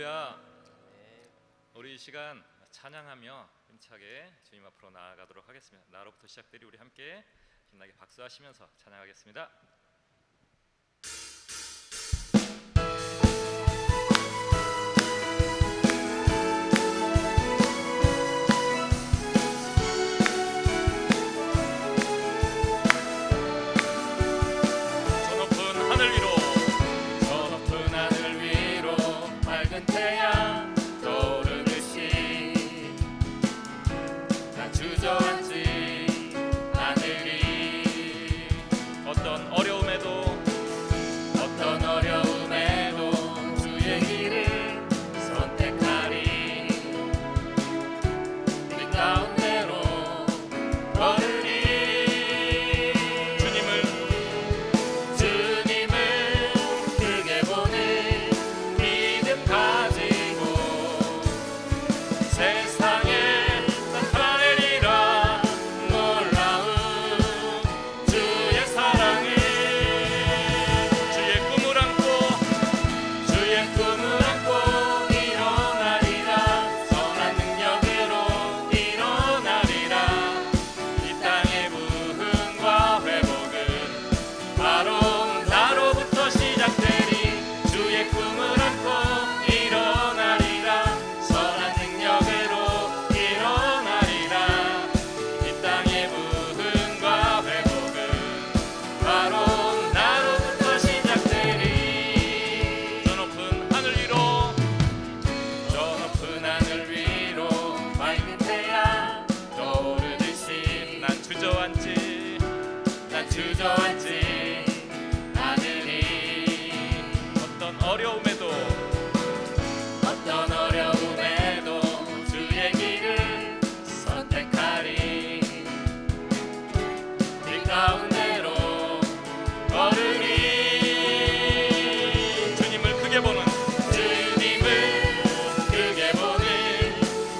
할렐루야. 우리 이 시간 찬양하며 힘차게 주님 앞으로 나아가도록 하겠습니다. 나로부터 시작되리 우리 함께 신나게 박수하시면서 찬양하겠습니다. 주저앉지 않으리. 어떤 어려움에도 주의 길을 선택하리. 길 가운데로 걸으리. 주님을 크게 보는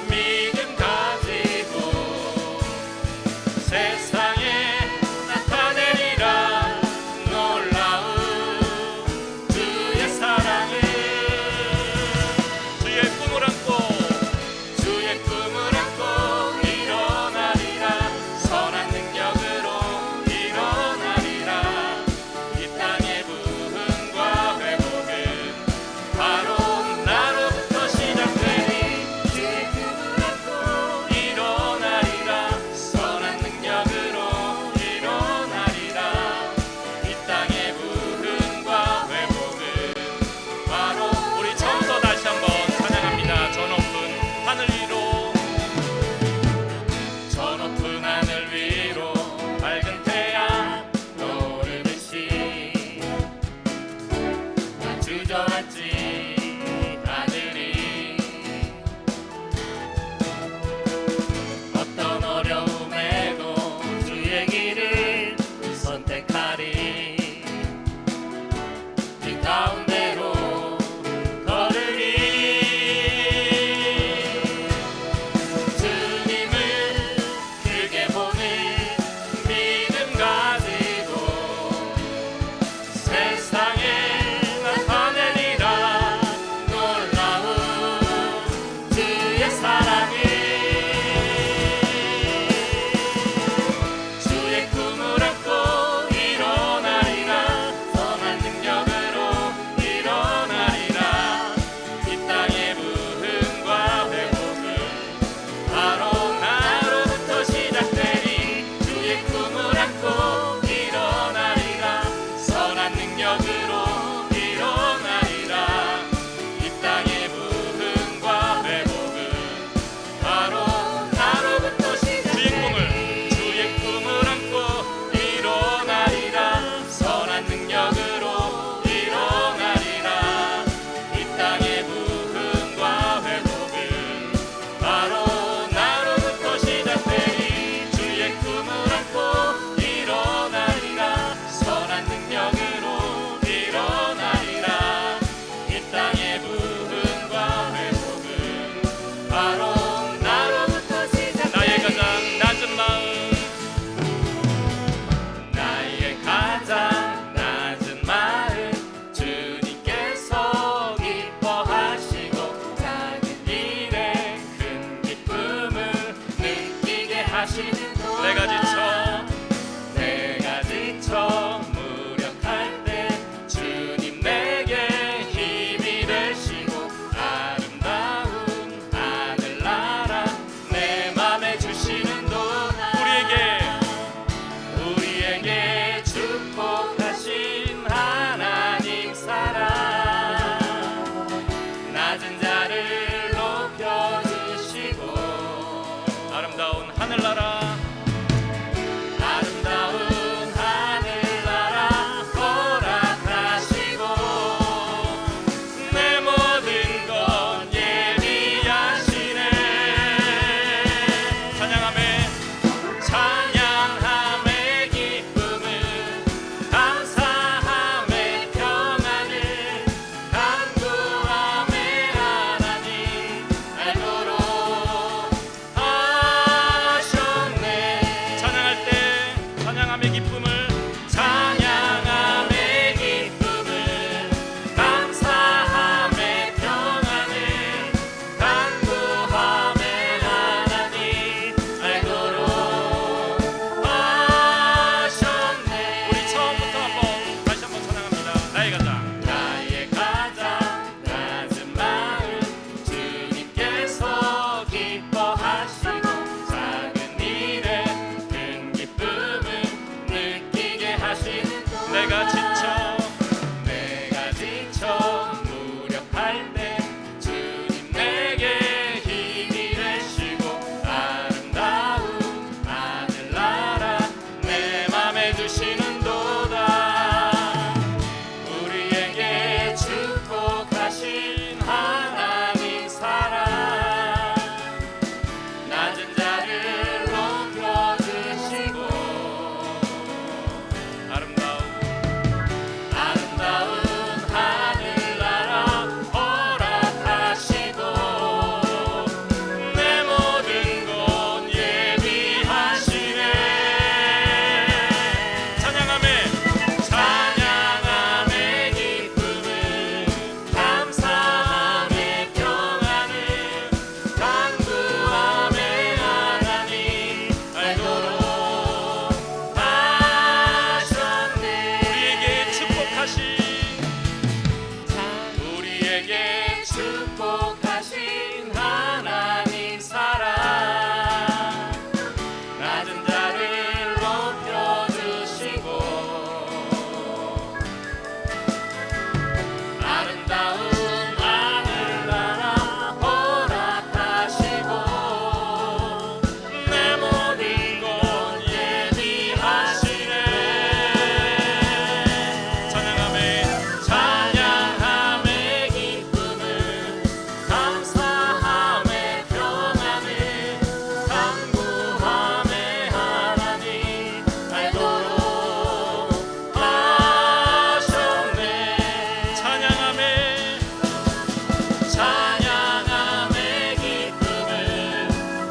믿음 가지고 세상에 일어나리라. 선한 능력으로 일어나리라. 찬양함의 기쁨을 찬양함의 기쁨을 감사함의 평안을 간구함의 하나님 알도록 하셨네. 우리 처음부터 다시 한번 찬양합니다. 나의 가장 나의 가장 낮은 마음 주님께서 기뻐하시고 작은 일에 큰 기쁨을 느끼게 하시는 것. 내가 지쳐 무력할 때 주님 내게 힘이 되시고 아름다운 하늘나라 내 맘에 주시는도다. 우리에게 축복하신 하나님 사랑 낮은 자를 높여주시고 아름다운 하늘나라 허락하시고 내 모든 것 예비하시네. 찬양함의 기쁨을 감사함의 평안을 간구함의 하나님 알도록 하셨네. 우리에게 축복하신 하나님 사랑 낮은 자를 높여주시고 아름다운 하늘나라 허락하시고 내 모든 것 예비하시네. 찬양함의 기쁨을 감사함의 평안을 간구함의 하나님 알도록 하셨네. 찬양함의 기쁨을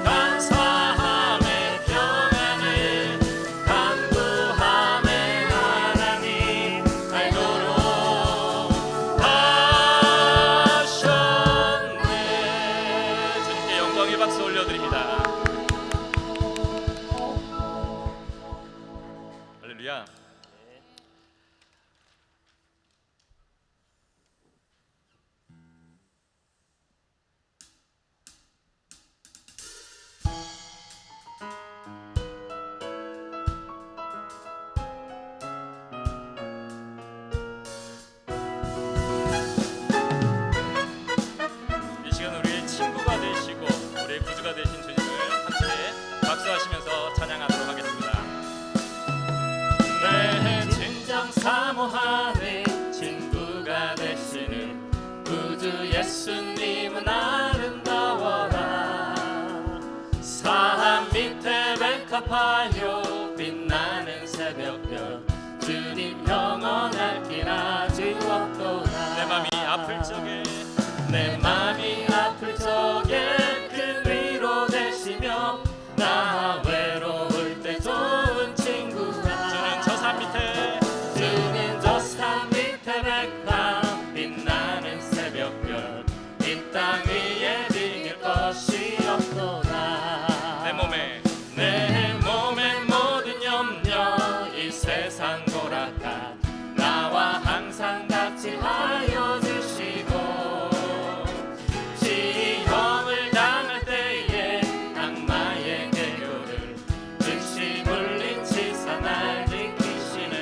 감사함의 평안을 간구함의 하나님 알도록 하셨네. 주님께 영광의 박수 올려드립니다. 할렐루야. 이 시간 우리의 친구가 되시고 우리의 구주가 되신 주님을 함께 박수하시면서 찬양하도록 하겠습니다. 내 진정 사모하는 친구가 되시는 구주 예수님은 아름다워라. 산 밑에 백합하여 빛나는 새벽별 주님 영원할 길 아직 없도다. 내 맘이 아플 적에 내 맘이 아플 적에 큰 위로 되시며 나 외로울 때 좋은 친구라. 주는 저 산 밑에 주는 저 산 밑에 백합 빛나는 새벽별 이 땅 위에 비길 것이 없도다. 내 몸에 모든 염려 이 세상 고락한 나와 항상 같이 하여 주시고 시험을 당할 때에 악마의 계교를 근심 물리치사 날 지키시네.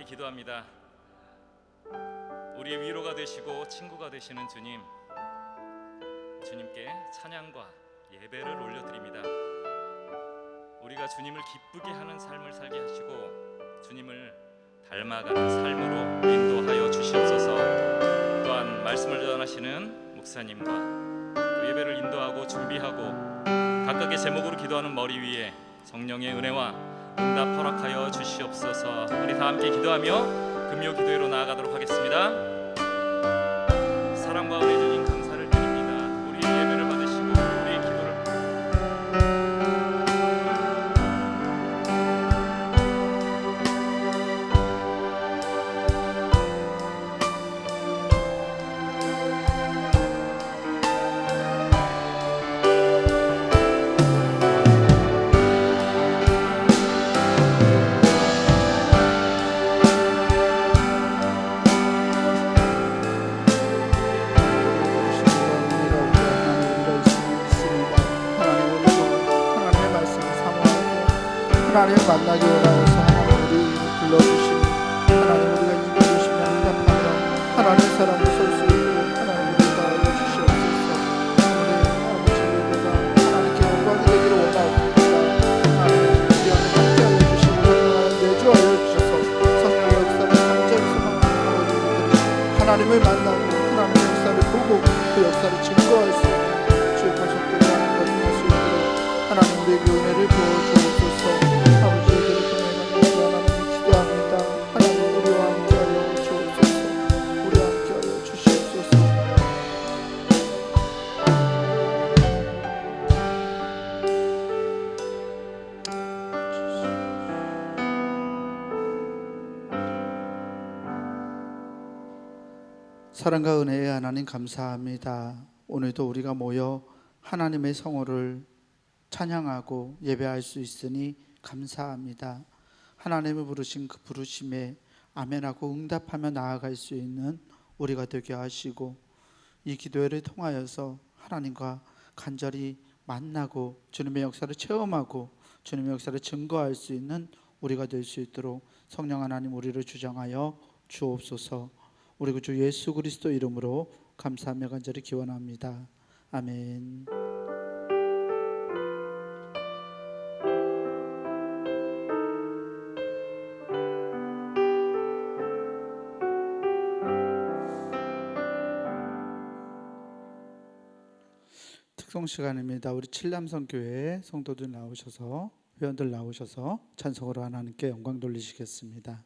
기도합니다. 우리의 위로가 되시고 친구가 되시는 주님, 주님께 찬양과 예배를 올려드립니다. 우리가 주님을 기쁘게 하는 삶을 살게 하시고 주님을 닮아가는 삶으로 인도하여 주시옵소서. 또한 말씀을 전하시는 목사님과 또 예배를 인도하고 준비하고 각각의 제목으로 기도하는 머리 위에 성령의 은혜와 응답 허락하여 주시옵소서. 우리 다 함께 기도하며 금요 기도회로 나아가도록 하겠습니다. 사랑과 은혜 주님 감사를 드립니다. 우리 예배를 받으시고 우리의 기도를 하나님을 만나기 원하여서 하나님 우리를 불러주시고 하나님 우리가 인도주시며 응답하며 하나님의 사랑을 설 수 있고 하나님 우리를 도와여 주시옵소서. 우리 아버지 예배가 하나님께 영광이 되기를 원하옵니다. 하나님 우리 안에 함께하여 주시고 성령을 내주하여 주셔서 성령의 역사를 간절히 소망하고 있는 하나님을 만나고 하나님의 역사를 보고 그 역사를 증거할 수 있는 주의 가족들이 하는 것을 할 수 있도록 하나님 우리에게 은혜를 부어주옵소서. 사랑과 은혜의 하나님 감사합니다. 오늘도 우리가 모여 하나님의 성호를 찬양하고 예배할 수 있으니 감사합니다. 하나님을 부르신 그 부르심에 아멘하고 응답하며 나아갈 수 있는 우리가 되게 하시고 이 기도회를 통하여서 하나님과 간절히 만나고 주님의 역사를 체험하고 주님의 역사를 증거할 수 있는 우리가 될 수 있도록 성령 하나님 우리를 주장하여 주옵소서. 우리 구주 예수 그리스도 이름으로 감사하며 간절히 기원합니다. 아멘. 특송 시간입니다. 우리 칠남성교회 성도들 나오셔서 회원들 나오셔서 찬송으로 하나님께 영광 돌리시겠습니다.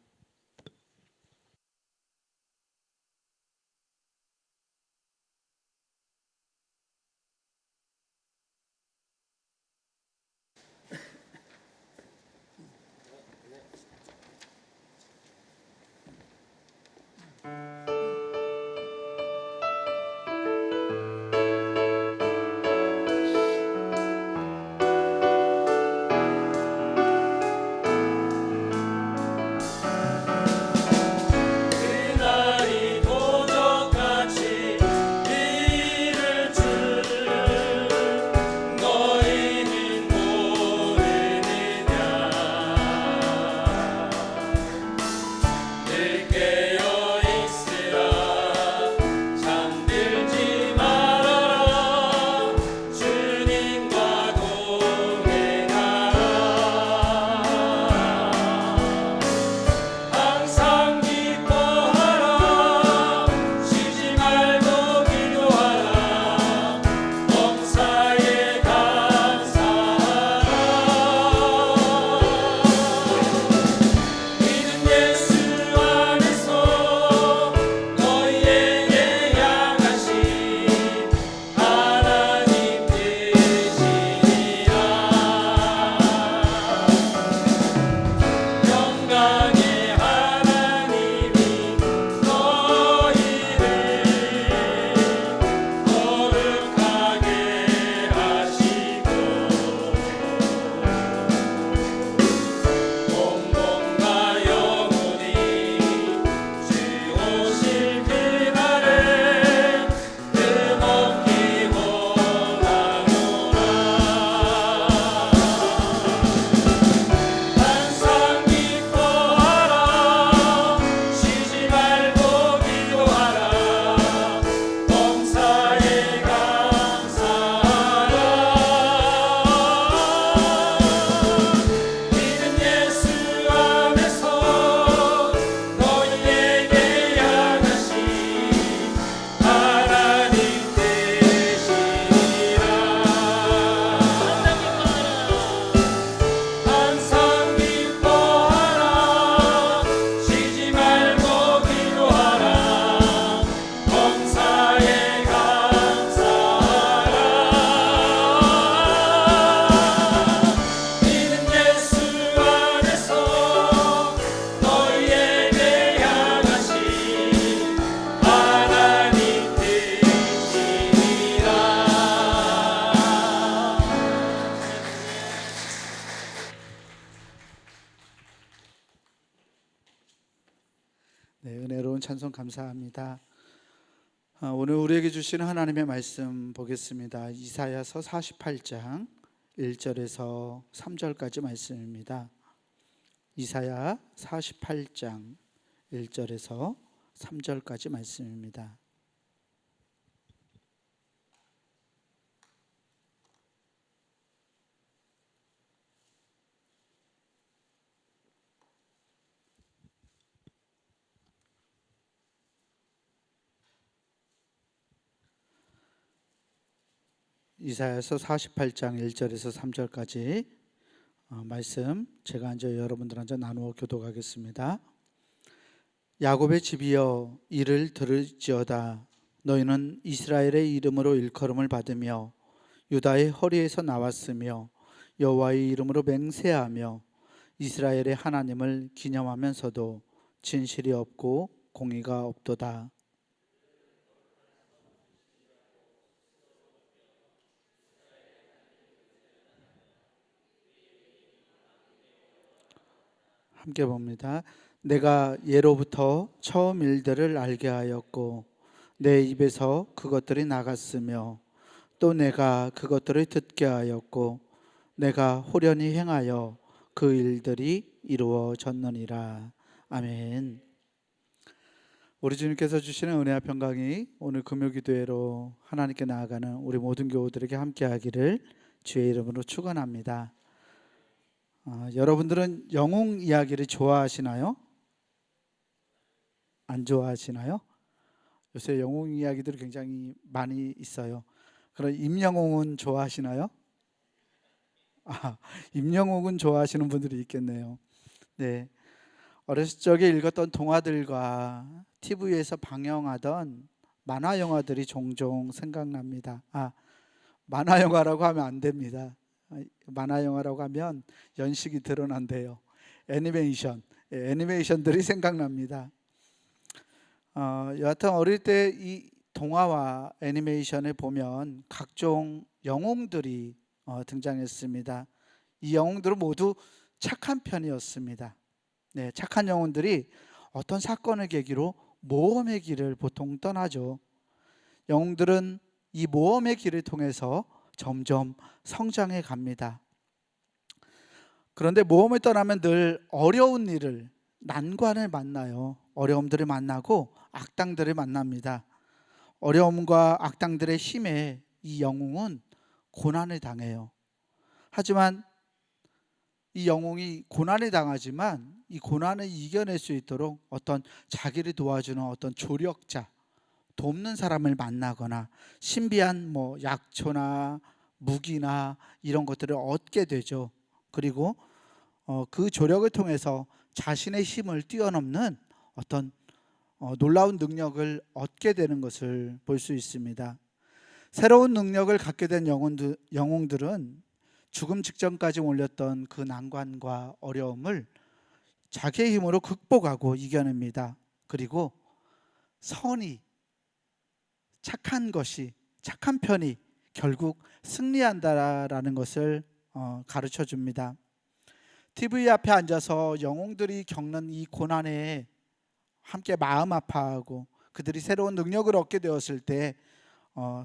찬송 감사합니다. 오늘 우리에게 주시는 하나님의 말씀 보겠습니다. 이사야서 48장 1절에서 3절까지 말씀입니다. 이사야 48장 1절에서 3절까지 말씀입니다. 이사야서 48장 1절에서 3절까지 말씀 제가 이제 여러분들한테 나누어 교독하겠습니다. 야곱의 집이여 이를 들을지어다. 너희는 이스라엘의 이름으로 일컬음을 받으며 유다의 허리에서 나왔으며 여호와의 이름으로 맹세하며 이스라엘의 하나님을 기념하면서도 진실이 없고 공의가 없도다. 함께 봅니다. 내가 예로부터 처음 일들을 알게 하였고 내 입에서 그것들이 나갔으며 또 내가 그것들을 듣게 하였고 내가 호련히 행하여 그 일들이 이루어졌느니라. 아멘. 우리 주님께서 주시는 은혜와 평강이 오늘 금요기도회로 하나님께 나아가는 우리 모든 교우들에게 함께하기를 주의 이름으로 축원합니다. 여러분들은 영웅 이야기를 좋아하시나요? 안 좋아하시나요? 요새 영웅 이야기들이 굉장히 많이 있어요. 그럼 임영웅은 좋아하시나요? 임영웅은 좋아하시는 분들이 있겠네요. 네, 어렸을 적에 읽었던 동화들과 TV에서 방영하던 만화 영화들이 종종 생각납니다. 만화 영화라고 하면 안 됩니다. 만화 영화라고 하면 연식이 드러난대요. 애니메이션들이 생각납니다. 여하튼 어릴 때 이 동화와 애니메이션을 보면 각종 영웅들이 등장했습니다. 이 영웅들은 모두 착한 편이었습니다. 네, 착한 영웅들이 어떤 사건을 계기로 모험의 길을 보통 떠나죠. 영웅들은 이 모험의 길을 통해서 점점 성장해 갑니다. 그런데 모험을 떠나면 늘 어려운 일을, 난관을 만나요. 어려움들을 만나고 악당들을 만납니다. 어려움과 악당들의 힘에 이 영웅은 고난을 당해요. 하지만 이 영웅이 고난을 당하지만 이 고난을 이겨낼 수 있도록 어떤 자기를 도와주는 어떤 조력자, 돕는 사람을 만나거나 신비한 약초나 무기나 이런 것들을 얻게 되죠. 그리고 그 조력을 통해서 자신의 힘을 뛰어넘는 어떤 놀라운 능력을 얻게 되는 것을 볼 수 있습니다. 새로운 능력을 갖게 된 영웅들은 죽음 직전까지 몰렸던 그 난관과 어려움을 자기의 힘으로 극복하고 이겨냅니다. 그리고 선이, 착한 편이 결국 승리한다라는 것을 가르쳐 줍니다. TV 앞에 앉아서 영웅들이 겪는 이 고난에 함께 마음 아파하고 그들이 새로운 능력을 얻게 되었을 때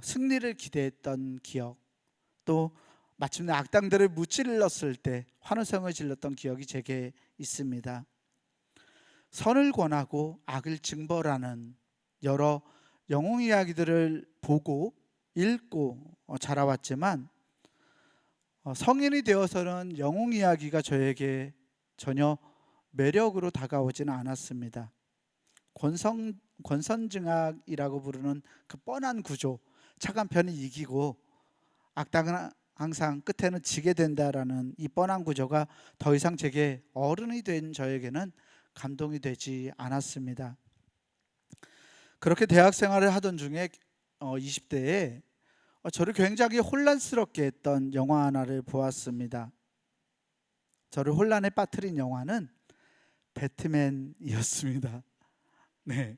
승리를 기대했던 기억, 또 마침내 악당들을 무찔렀을 때 환호성을 질렀던 기억이 제게 있습니다. 선을 권하고 악을 징벌하는 여러 영웅 이야기들을 보고 읽고 자라왔지만 성인이 되어서는 영웅 이야기가 저에게 전혀 매력으로 다가오지는 않았습니다. 권선징악이라고 부르는 그 뻔한 구조, 착한 편이 이기고 악당은 항상 끝에는 지게 된다라는 이 뻔한 구조가 더 이상 제게 어른이 된 저에게는 감동이 되지 않았습니다. 그렇게 대학 생활을 하던 중에 20대에 저를 굉장히 혼란스럽게 했던 영화 하나를 보았습니다. 저를 혼란에 빠뜨린 영화는 배트맨이었습니다. 네,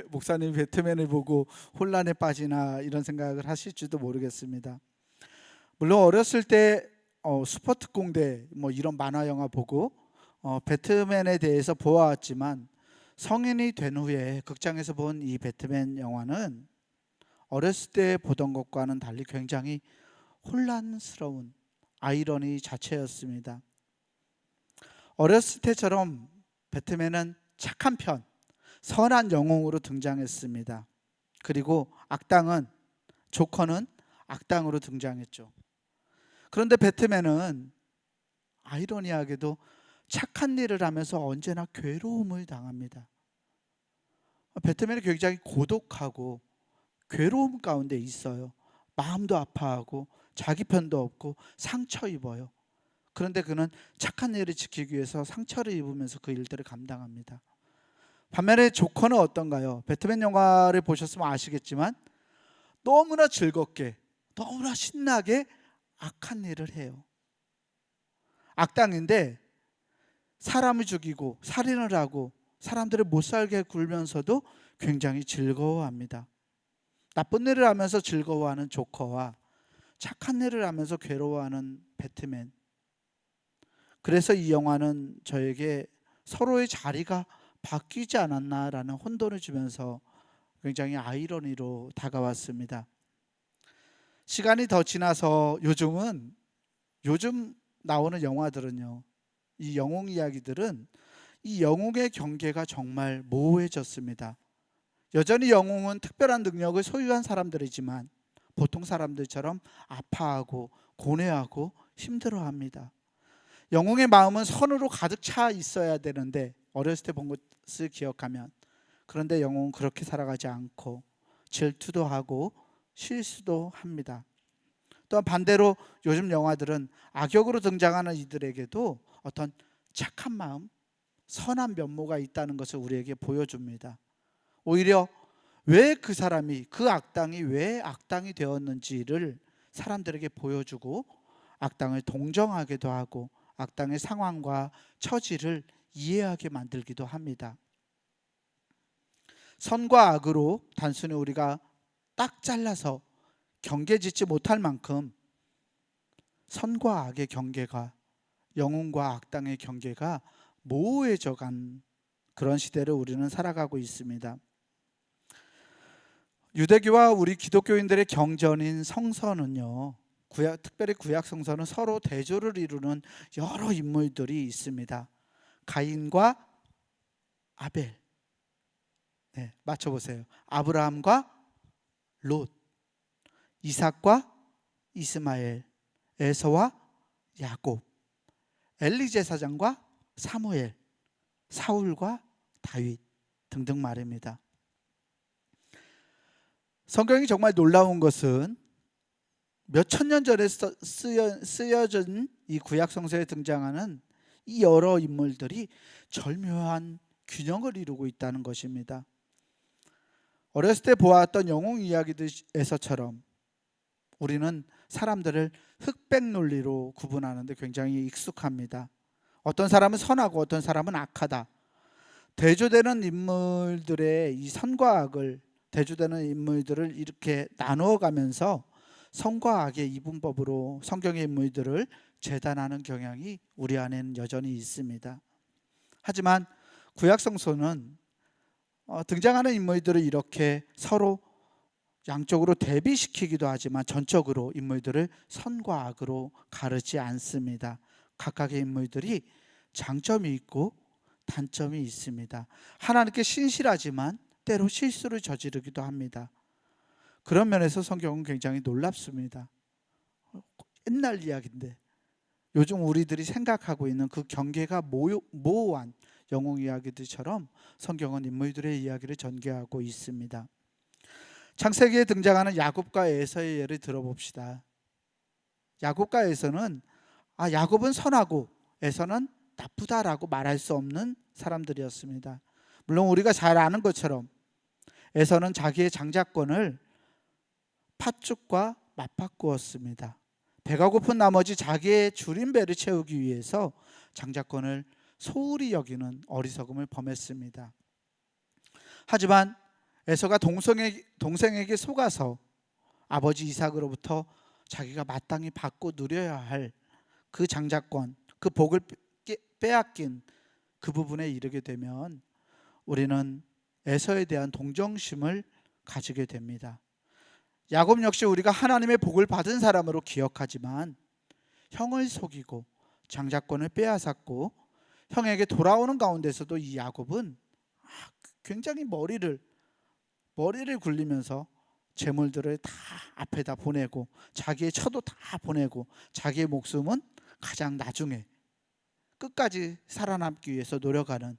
목사님 배트맨을 보고 혼란에 빠지나 이런 생각을 하실지도 모르겠습니다. 물론 어렸을 때 스포츠공대 이런 만화 영화 보고 배트맨에 대해서 보아왔지만 성인이 된 후에 극장에서 본 이 배트맨 영화는 어렸을 때 보던 것과는 달리 굉장히 혼란스러운 아이러니 자체였습니다. 어렸을 때처럼 배트맨은 착한 편, 선한 영웅으로 등장했습니다. 그리고 악당은, 조커는 악당으로 등장했죠. 그런데 배트맨은 아이러니하게도 착한 일을 하면서 언제나 괴로움을 당합니다. 배트맨이 굉장히 고독하고 괴로움 가운데 있어요. 마음도 아파하고 자기 편도 없고 상처 입어요. 그런데 그는 착한 일을 지키기 위해서 상처를 입으면서 그 일들을 감당합니다. 반면에 조커는 어떤가요? 배트맨 영화를 보셨으면 아시겠지만 너무나 즐겁게, 너무나 신나게 악한 일을 해요. 악당인데 사람을 죽이고 살인을 하고 사람들을 못 살게 굴면서도 굉장히 즐거워합니다. 나쁜 일을 하면서 즐거워하는 조커와 착한 일을 하면서 괴로워하는 배트맨. 그래서 이 영화는 저에게 서로의 자리가 바뀌지 않았나라는 혼돈을 주면서 굉장히 아이러니로 다가왔습니다. 시간이 더 지나서 요즘 나오는 영화들은요, 이 영웅 이야기들은 이 영웅의 경계가 정말 모호해졌습니다. 여전히 영웅은 특별한 능력을 소유한 사람들이지만 보통 사람들처럼 아파하고 고뇌하고 힘들어합니다. 영웅의 마음은 선으로 가득 차 있어야 되는데 어렸을 때 본 것을 기억하면, 그런데 영웅은 그렇게 살아가지 않고 질투도 하고 실수도 합니다. 또한 반대로 요즘 영화들은 악역으로 등장하는 이들에게도 어떤 착한 마음, 선한 면모가 있다는 것을 우리에게 보여줍니다. 오히려 왜 그 사람이, 그 악당이 왜 악당이 되었는지를 사람들에게 보여주고 악당을 동정하기도 하고 악당의 상황과 처지를 이해하게 만들기도 합니다. 선과 악으로 단순히 우리가 딱 잘라서 경계 짓지 못할 만큼 선과 악의 경계가, 영웅과 악당의 경계가 모호해져 간 그런 시대를 우리는 살아가고 있습니다. 유대교와 우리 기독교인들의 경전인 성서는요, 특별히 구약 성서는 서로 대조를 이루는 여러 인물들이 있습니다. 가인과 아벨, 맞춰보세요. 아브라함과 롯, 이삭과 이스마엘, 에서와 야곱, 엘리 제사장과 사무엘, 사울과 다윗 등등 말입니다. 성경이 정말 놀라운 것은 몇 천 년 전에 쓰여진 이 구약 성서에 등장하는 이 여러 인물들이 절묘한 균형을 이루고 있다는 것입니다. 어렸을 때 보았던 영웅 이야기들에서처럼 우리는 사람들을 흑백 논리로 구분하는데 굉장히 익숙합니다. 어떤 사람은 선하고 어떤 사람은 악하다. 대조되는 인물들의 이 선과 악을, 대조되는 인물들을 이렇게 나누어 가면서 선과 악의 이분법으로 성경의 인물들을 재단하는 경향이 우리 안에는 여전히 있습니다. 하지만 구약 성서는 등장하는 인물들을 이렇게 서로 양쪽으로 대비시키기도 하지만 전적으로 인물들을 선과 악으로 가르지 않습니다. 각각의 인물들이 장점이 있고 단점이 있습니다. 하나님께 신실하지만 때로 실수를 저지르기도 합니다. 그런 면에서 성경은 굉장히 놀랍습니다. 옛날 이야기인데 요즘 우리들이 생각하고 있는 그 경계가 모호한 영웅 이야기들처럼 성경은 인물들의 이야기를 전개하고 있습니다. 창세기에 등장하는 야곱과 에서의 예를 들어봅시다. 야곱과 에서는 야곱은 선하고 에서는 나쁘다라고 말할 수 없는 사람들이었습니다. 물론 우리가 잘 아는 것처럼 에서는 자기의 장자권을 팥죽과 맞바꾸었습니다. 배가 고픈 나머지 자기의 줄인 배를 채우기 위해서 장자권을 소홀히 여기는 어리석음을 범했습니다. 하지만 에서가 동생에게 속아서 아버지 이삭으로부터 자기가 마땅히 받고 누려야 할 그 장자권, 그 복을 빼앗긴 그 부분에 이르게 되면 우리는 에서에 대한 동정심을 가지게 됩니다. 야곱 역시 우리가 하나님의 복을 받은 사람으로 기억하지만 형을 속이고 장자권을 빼앗았고 형에게 돌아오는 가운데서도 이 야곱은 굉장히 머리를 굴리면서 재물들을 다 앞에다 보내고 자기의 처도 다 보내고 자기의 목숨은 가장 나중에 끝까지 살아남기 위해서 노력하는,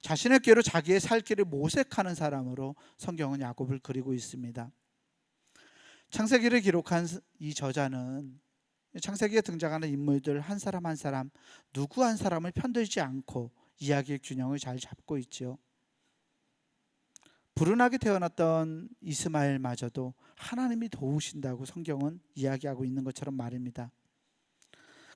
자신의 꾀로 자기의 살 길을 모색하는 사람으로 성경은 야곱을 그리고 있습니다. 창세기를 기록한 이 저자는 창세기에 등장하는 인물들 한 사람 한 사람, 누구 한 사람을 편들지 않고 이야기의 균형을 잘 잡고 있죠. 불운하게 태어났던 이스마엘마저도 하나님이 도우신다고 성경은 이야기하고 있는 것처럼 말입니다.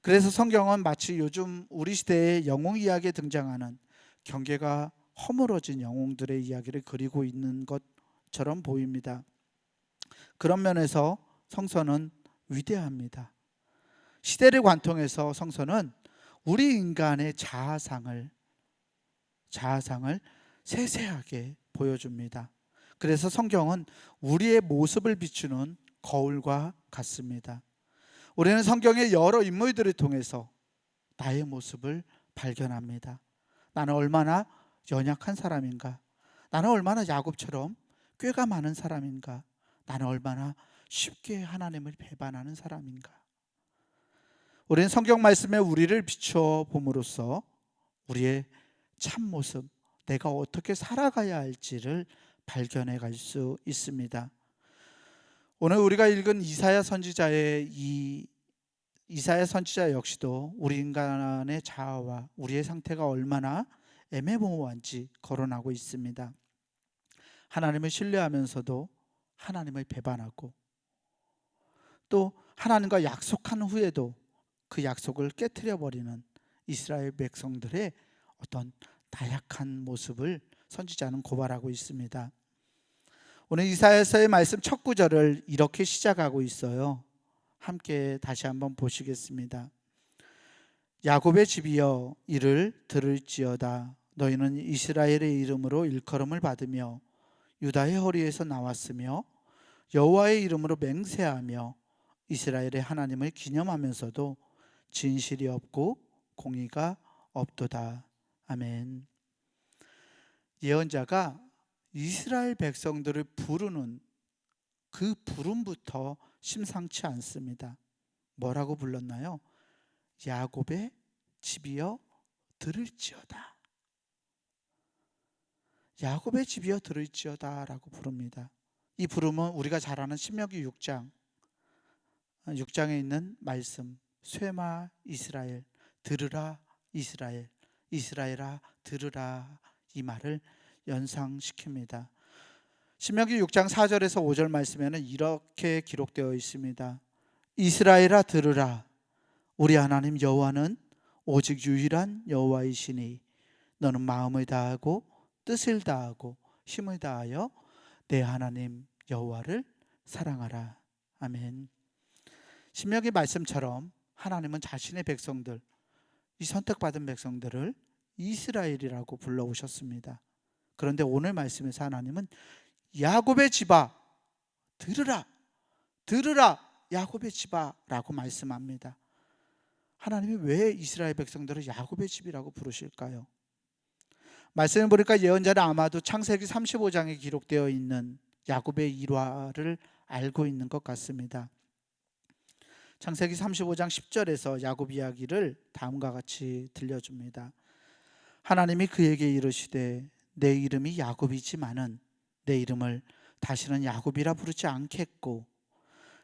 그래서 성경은 마치 요즘 우리 시대의 영웅 이야기에 등장하는 경계가 허물어진 영웅들의 이야기를 그리고 있는 것처럼 보입니다. 그런 면에서 성서는 위대합니다. 시대를 관통해서 성서는 우리 인간의 자아상을 세세하게 보여줍니다. 그래서 성경은 우리의 모습을 비추는 거울과 같습니다. 우리는 성경의 여러 인물들을 통해서 나의 모습을 발견합니다. 나는 얼마나 연약한 사람인가? 나는 얼마나 야곱처럼 꾀가 많은 사람인가? 나는 얼마나 쉽게 하나님을 배반하는 사람인가? 우리는 성경 말씀에 우리를 비추어 봄으로써 우리의 참모습, 내가 어떻게 살아가야 할지를 발견해 갈 수 있습니다. 오늘 우리가 읽은 이사야 선지자 역시도 우리 인간의 자아와 우리의 상태가 얼마나 애매모호한지 거론하고 있습니다. 하나님을 신뢰하면서도 하나님을 배반하고, 또 하나님과 약속한 후에도 그 약속을 깨트려 버리는 이스라엘 백성들의 어떤 나약한 모습을 선지자는 고발하고 있습니다. 오늘 이사야서의 말씀 첫 구절을 이렇게 시작하고 있어요. 함께 다시 한번 보시겠습니다. 야곱의 집이여 이를 들을지어다. 너희는 이스라엘의 이름으로 일컬음을 받으며 유다의 허리에서 나왔으며 여호와의 이름으로 맹세하며 이스라엘의 하나님을 기념하면서도 진실이 없고 공의가 없도다. 아멘. 예언자가 이스라엘 백성들을 부르는 그 부름부터 심상치 않습니다. 뭐라고 불렀나요? 야곱의 집이여 들을지어다. 야곱의 집이여 들을지어다 라고 부릅니다. 이 부름은 우리가 잘 아는 신명기 6장에 있는 말씀, 쇠마 이스라엘, 들으라 이스라엘, 이스라엘아 들으라, 이 말을 연상시킵니다. 신명기 6장 4절에서 5절 말씀에는 이렇게 기록되어 있습니다. 이스라엘아 들으라, 우리 하나님 여호와는 오직 유일한 여호와이시니 너는 마음을 다하고 뜻을 다하고 힘을 다하여 내 하나님 여호와를 사랑하라. 아멘. 신명기 말씀처럼 하나님은 자신의 백성들, 이 선택받은 백성들을 이스라엘이라고 불러오셨습니다. 그런데 오늘 말씀에서 하나님은 야곱의 집아 들으라, 들으라 야곱의 집아 라고 말씀합니다. 하나님이 왜 이스라엘 백성들을 야곱의 집이라고 부르실까요? 말씀을 보니까 예언자는 아마도 창세기 35장에 기록되어 있는 야곱의 일화를 알고 있는 것 같습니다. 창세기 35장 10절에서 야곱 이야기를 다음과 같이 들려줍니다. 하나님이 그에게 이르시되 내 이름이 야곱이지만은 내 이름을 다시는 야곱이라 부르지 않겠고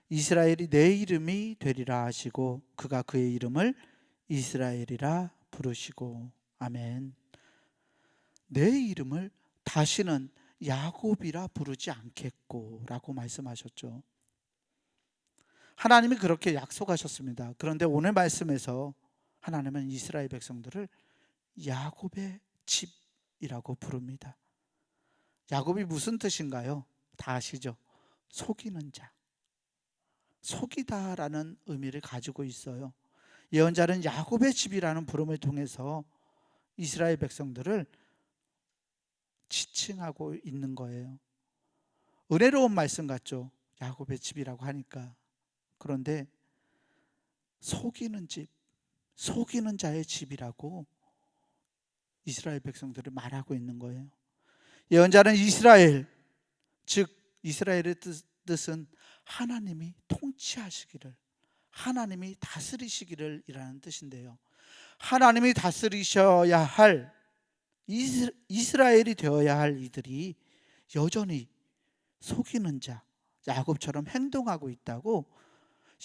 이스라엘이 내 이름이 되리라 하시고 그가 그의 이름을 이스라엘이라 부르시고. 아멘. 내 이름을 다시는 야곱이라 부르지 않겠고 라고 말씀하셨죠. 하나님이 그렇게 약속하셨습니다. 그런데 오늘 말씀에서 하나님은 이스라엘 백성들을 야곱의 집이라고 부릅니다. 야곱이 무슨 뜻인가요? 다 아시죠? 속이는 자, 속이다라는 의미를 가지고 있어요. 예언자는 야곱의 집이라는 부름을 통해서 이스라엘 백성들을 지칭하고 있는 거예요. 은혜로운 말씀 같죠? 야곱의 집이라고 하니까. 그런데 속이는 집, 속이는 자의 집이라고 이스라엘 백성들을 말하고 있는 거예요. 예언자는 이스라엘, 즉 이스라엘의 뜻은 하나님이 통치하시기를, 하나님이 다스리시기를 이라는 뜻인데요. 하나님이 다스리셔야 할 이스라엘이 되어야 할 이들이 여전히 속이는 자, 야곱처럼 행동하고 있다고,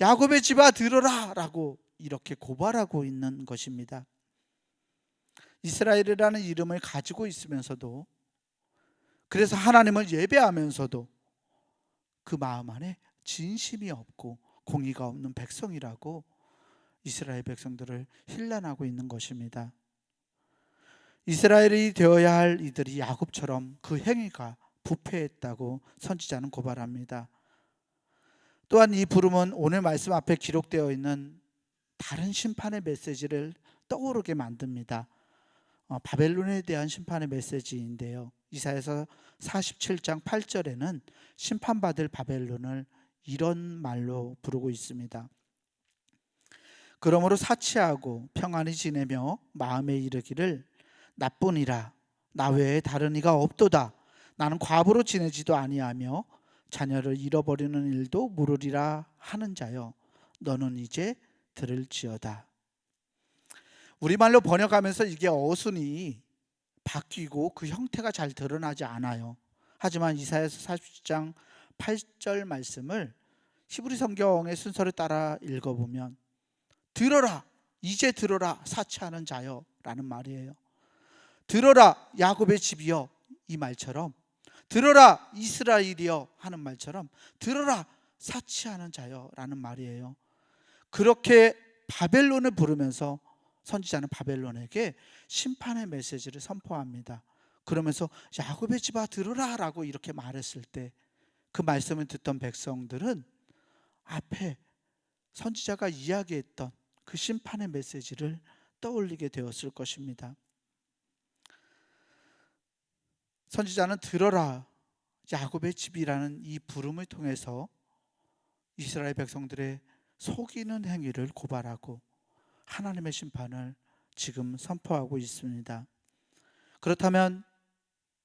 야곱의 집아 들어라 라고 이렇게 고발하고 있는 것입니다. 이스라엘이라는 이름을 가지고 있으면서도, 그래서 하나님을 예배하면서도 그 마음 안에 진심이 없고 공의가 없는 백성이라고 이스라엘 백성들을 힐난하고 있는 것입니다. 이스라엘이 되어야 할 이들이 야곱처럼 그 행위가 부패했다고 선지자는 고발합니다. 또한 이 부름은 오늘 말씀 앞에 기록되어 있는 다른 심판의 메시지를 떠오르게 만듭니다. 바벨론에 대한 심판의 메시지인데요. 이사야서 47장 8절에는 심판받을 바벨론을 이런 말로 부르고 있습니다. 그러므로 사치하고 평안히 지내며 마음에 이르기를 나뿐이라 나 외에 다른 이가 없도다. 나는 과부로 지내지도 아니하며 자녀를 잃어버리는 일도 모르리라 하는 자여 너는 이제 들을지어다. 우리말로 번역하면서 이게 어순이 바뀌고 그 형태가 잘 드러나지 않아요. 하지만 이사야서 40장 8절 말씀을 히브리 성경의 순서를 따라 읽어보면 들어라, 이제 들어라 사치하는 자여 라는 말이에요. 들어라 야곱의 집이여 이 말처럼, 들어라 이스라엘이여 하는 말처럼 들어라 사치하는 자여 라는 말이에요. 그렇게 바벨론을 부르면서 선지자는 바벨론에게 심판의 메시지를 선포합니다. 그러면서 야곱의 집아 들으라 라고 이렇게 말했을 때 그 말씀을 듣던 백성들은 앞에 선지자가 이야기했던 그 심판의 메시지를 떠올리게 되었을 것입니다. 선지자는 들어라 야곱의 집이라는 이 부름을 통해서 이스라엘 백성들의 속이는 행위를 고발하고 하나님의 심판을 지금 선포하고 있습니다. 그렇다면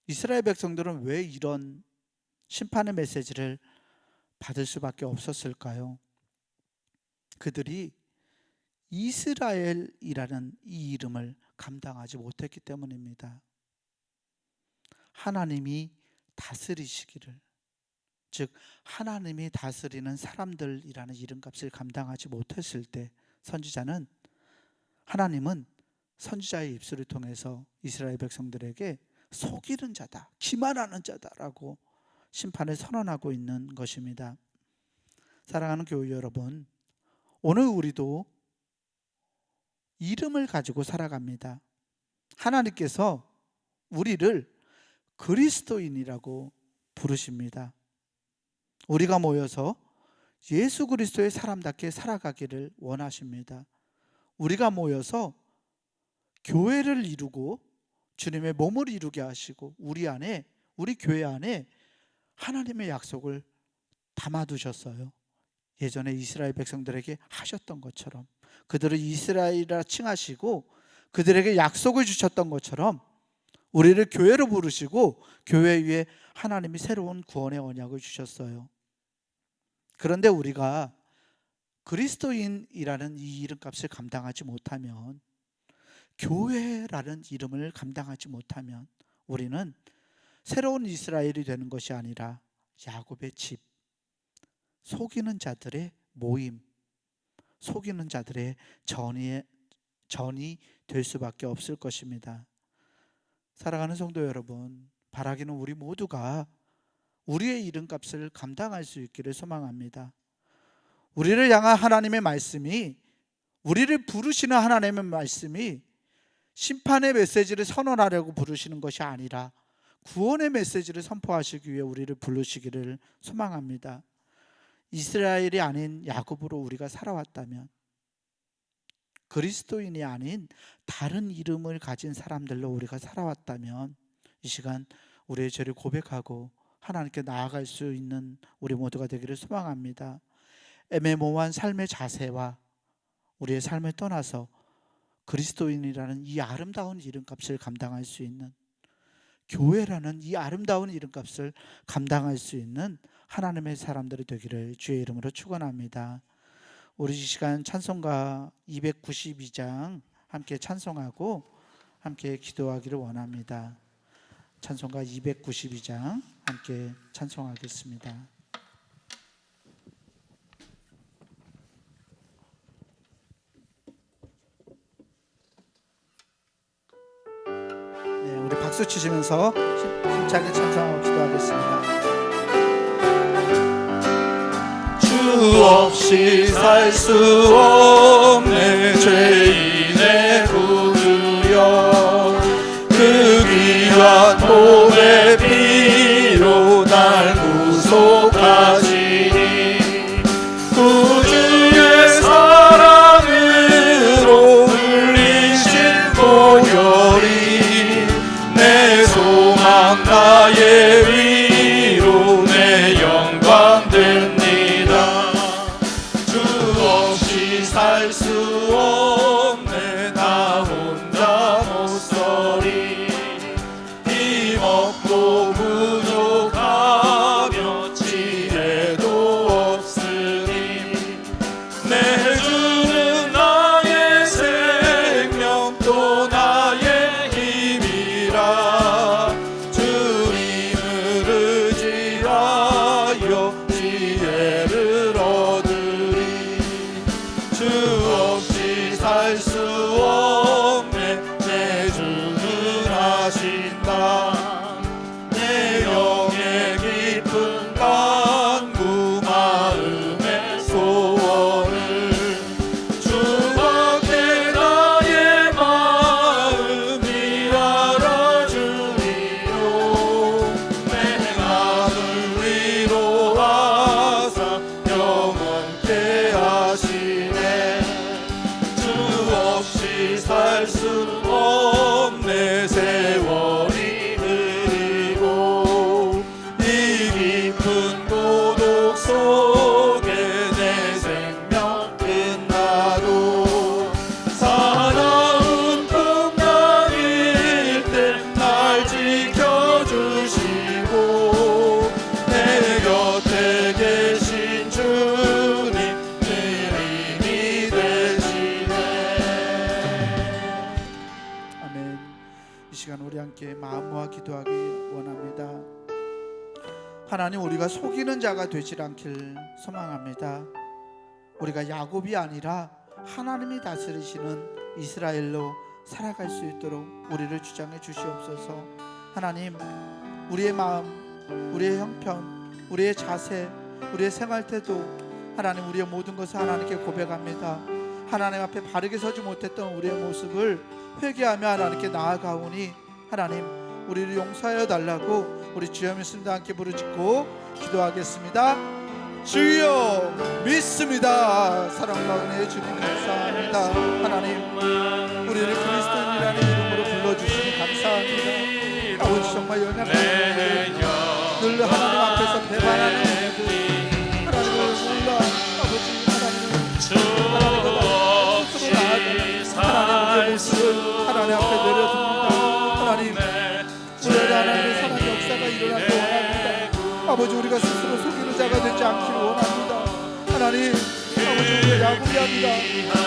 이스라엘 백성들은 왜 이런 심판의 메시지를 받을 수밖에 없었을까요? 그들이 이스라엘이라는 이 이름을 감당하지 못했기 때문입니다. 하나님이 다스리시기를, 즉 하나님이 다스리는 사람들이라는 이름값을 감당하지 못했을 때 선지자는, 하나님은 선지자의 입술을 통해서 이스라엘 백성들에게 속이는 자다, 기만하는 자다라고 심판을 선언하고 있는 것입니다. 사랑하는 교회 여러분, 오늘 우리도 이름을 가지고 살아갑니다. 하나님께서 우리를 그리스도인이라고 부르십니다. 우리가 모여서 예수 그리스도의 사람답게 살아가기를 원하십니다. 우리가 모여서 교회를 이루고 주님의 몸을 이루게 하시고 우리 교회 안에 하나님의 약속을 담아두셨어요. 예전에 이스라엘 백성들에게 하셨던 것처럼, 그들을 이스라엘이라 칭하시고 그들에게 약속을 주셨던 것처럼 우리를 교회로 부르시고 교회 위에 하나님이 새로운 구원의 언약을 주셨어요. 그런데 우리가 그리스도인이라는 이 이름값을 감당하지 못하면, 교회라는 이름을 감당하지 못하면 우리는 새로운 이스라엘이 되는 것이 아니라 야곱의 집, 속이는 자들의 모임, 속이는 자들의 전이 될 수밖에 없을 것입니다. 사랑하는 성도 여러분, 바라기는 우리 모두가 우리의 이름값을 감당할 수 있기를 소망합니다. 우리를 향한 하나님의 말씀이, 우리를 부르시는 하나님의 말씀이 심판의 메시지를 선언하려고 부르시는 것이 아니라 구원의 메시지를 선포하시기 위해 우리를 부르시기를 소망합니다. 이스라엘이 아닌 야곱으로 우리가 살아왔다면, 그리스도인이 아닌 다른 이름을 가진 사람들로 우리가 살아왔다면 이 시간 우리의 죄를 고백하고 하나님께 나아갈 수 있는 우리 모두가 되기를 소망합니다. 애매모호한 삶의 자세와 우리의 삶을 떠나서 그리스도인이라는 이 아름다운 이름값을 감당할 수 있는, 교회라는 이 아름다운 이름값을 감당할 수 있는 하나님의 사람들이 되기를 주의 이름으로 축원합니다. 우리 이 시간 찬송가 292장 함께 찬송하고 함께 기도하기를 원합니다. 찬송가 292장 함께 찬송하겠습니다. 네, 우리 박수 치시면서 힘차게 찬송하고 기도하겠습니다. 주 없이 살 수 없는 죄인의 구주여, 그 귀한 몸의 피로 날 구속하시니 구주의 사랑으로 흘리신 보혈이 내 소망 나의 위로 내 영광 됩니다. 살 수 없네 나 혼자 못서리, 힘없고 부족하며 지혜도 없으니 내 주는 나의 생명 또 나의 힘이라, 주님을 의지하여 지혜를 얻으리. 주 없이 살 수 없네 내 주는 하신다. 내 영의 깊은 간구 마음의 소원을 주밖에 나의 마음이 알아주리요. 내 맘을 위로하사 영원케 하시네. 주 없이 살 수 없네 세월이 흐리고 이 깊은 고독 속에 내 생명 끝나도 사나운 풍랑일 때 날 지켜주시고 내 곁에 계신 주님 늘 힘이 되시네. 아멘. 이 시간 우리 함께 마음 모아 기도하기 원합니다. 하나님, 우리가 속이는 자가 되질 않길 소망합니다. 우리가 야곱이 아니라 하나님이 다스리시는 이스라엘로 살아갈 수 있도록 우리를 주장해 주시옵소서. 하나님, 우리의 마음, 우리의 형편, 우리의 자세, 우리의 생활 태도, 하나님 우리의 모든 것을 하나님께 고백합니다. 하나님 앞에 바르게 서지 못했던 우리의 모습을 회개하며 하나님께 나아가오니 하나님 우리를 용서하여 달라고 우리 주여 믿습니다 함께 부르짖고 기도하겠습니다. 주여 믿습니다. 사랑과 은혜의 주님 감사합니다. 하나님 우리를 그리스도인이라는 이름으로 불러주시니 감사합니다. 아버지 정말 연약한 우리들, 늘 하나님 앞에서 배반하는 우리들, 하나님을 몰라 아버지 하나님을 스스로 나아가는 하나님의 모습을 하나님 앞에 내려둡니다. 하나님 우리 하나님의 사랑의 역사가 일어나기 원합니다. 아버지 우리가 스스로 속이는 자가 되지 않기를 원합니다. 하나님 아버지 우리가 야곱이 아니라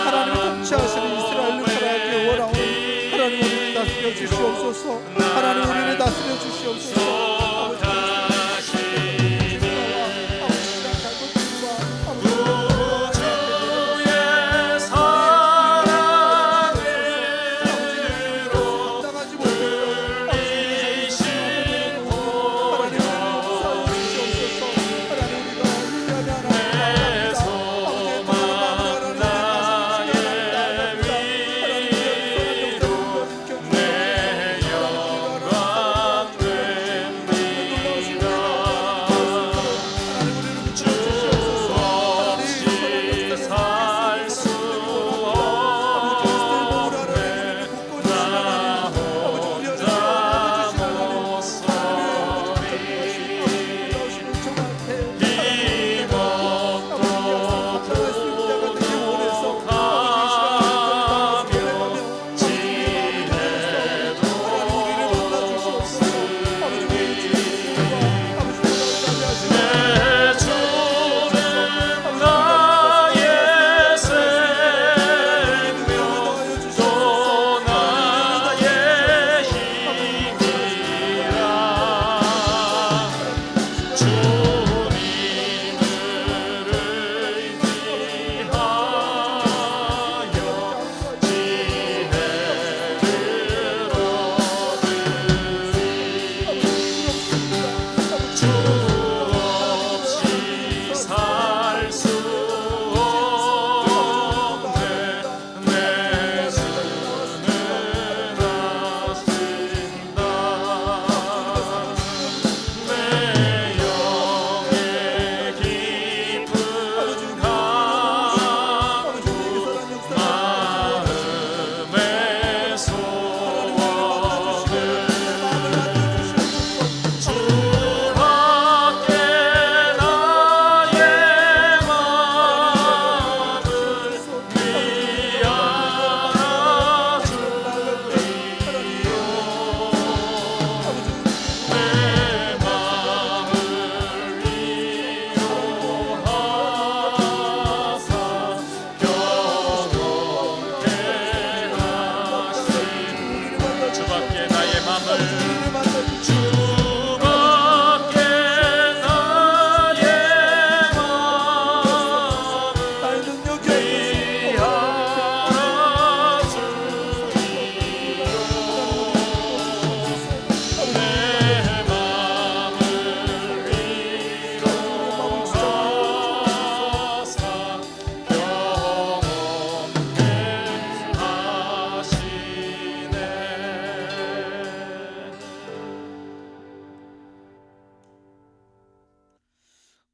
하나님이 통치하시는 이스라엘로 살아가기 원하오니 하나님 우리를 다스려 주시옵소서. 하나님 우리를 다스려 주시옵소서. 아버지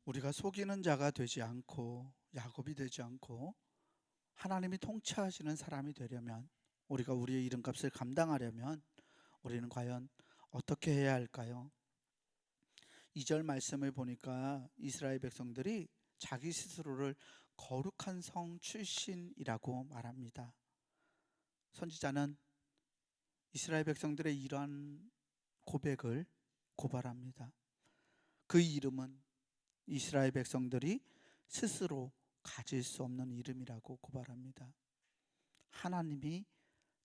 우리가 속이는 자가 되지 않고 야곱이 되지 않고 하나님이 통치하시는 사람이 되려면, 우리가 우리의 이름값을 감당하려면 우리는 과연 어떻게 해야 할까요? 2절 말씀을 보니까 이스라엘 백성들이 자기 스스로를 거룩한 성 출신이라고 말합니다. 선지자는 이스라엘 백성들의 이러한 고백을 고발합니다. 그 이름은 이스라엘 백성들이 스스로 가질 수 없는 이름이라고 고발합니다. 하나님이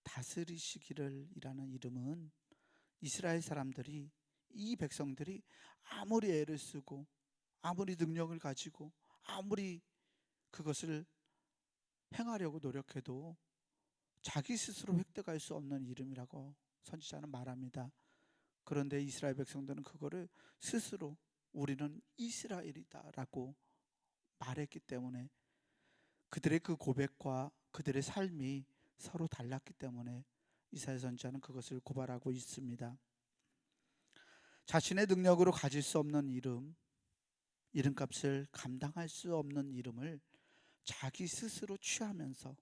다스리시기를 이라는 이름은 이스라엘 사람들이, 이 백성들이 아무리 애를 쓰고 아무리 능력을 가지고 아무리 그것을 행하려고 노력해도 자기 스스로 획득할 수 없는 이름이라고 선지자는 말합니다. 그런데 이스라엘 백성들은 그거를 스스로 우리는 이스라엘이다 라고 말했기 때문에, 그들의 그 고백과 그들의 삶이 서로 달랐기 때문에 이사야 선지자는 그것을 고발하고 있습니다. 자신의 능력으로 가질 수 없는 이름, 이름값을 감당할 수 없는 이름을 자기 스스로 취하면서